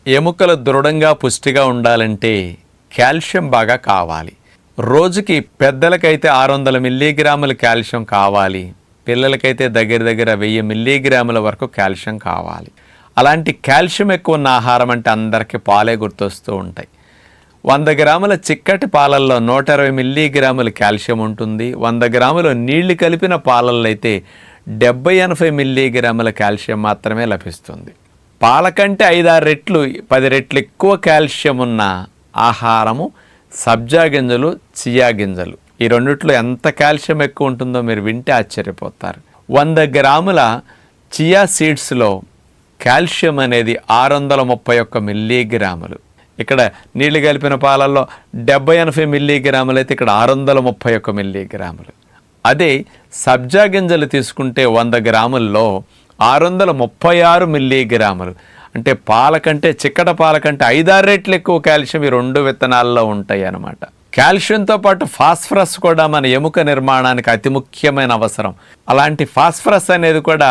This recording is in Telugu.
ఎముకలు దృఢంగా పుష్టిగా ఉండాలంటే కాల్షియం బాగా కావాలి. రోజుకి పెద్దలకైతే 600 మిల్లీగ్రాముల కాల్షియం కావాలి, పిల్లలకైతే దగ్గర 1000 మిల్లీగ్రాముల వరకు కాల్షియం కావాలి. అలాంటి కాల్షియం ఎక్కువ ఉన్న ఆహారం అంటే అందరికీ పాలే గుర్తొస్తూ ఉంటాయి. 100 గ్రాముల చిక్కటి పాలల్లో 120 మిల్లీగ్రాముల కాల్షియం ఉంటుంది. 100 గ్రాములు నీళ్లు కలిపిన పాలల్లో అయితే 70-80 మిల్లీగ్రాముల కాల్షియం మాత్రమే లభిస్తుంది. పాల కంటే 5-6 రెట్లు 10 రెట్లు ఎక్కువ కాల్షియం ఉన్న ఆహారము సబ్జా గింజలు, చియా గింజలు. ఈ రెండిట్లో ఎంత కాల్షియం ఎక్కువ ఉంటుందో మీరు వింటే ఆశ్చర్యపోతారు. 100 గ్రాముల చియా సీడ్స్లో కాల్షియం అనేది 631 మిల్లీగ్రాములు. ఇక్కడ నీళ్లు కలిపిన పాలల్లో 70-80 మిల్లీగ్రాములు అయితే ఇక్కడ 631 మిల్లీగ్రాములు. అదే సబ్జా గింజలు తీసుకుంటే 100 గ్రాముల్లో 636 మిల్లీగ్రాములు. అంటే పాల కంటే, చిక్కట పాల కంటే 5-6 రెట్లు ఎక్కువ కాల్షియం ఈ రెండు విత్తనాల్లో ఉంటాయి అన్నమాట. కాల్షియంతో పాటు ఫాస్ఫరస్ కూడా మన ఎముక నిర్మాణానికి అతి ముఖ్యమైన అవసరం. అలాంటి ఫాస్ఫరస్ అనేది కూడా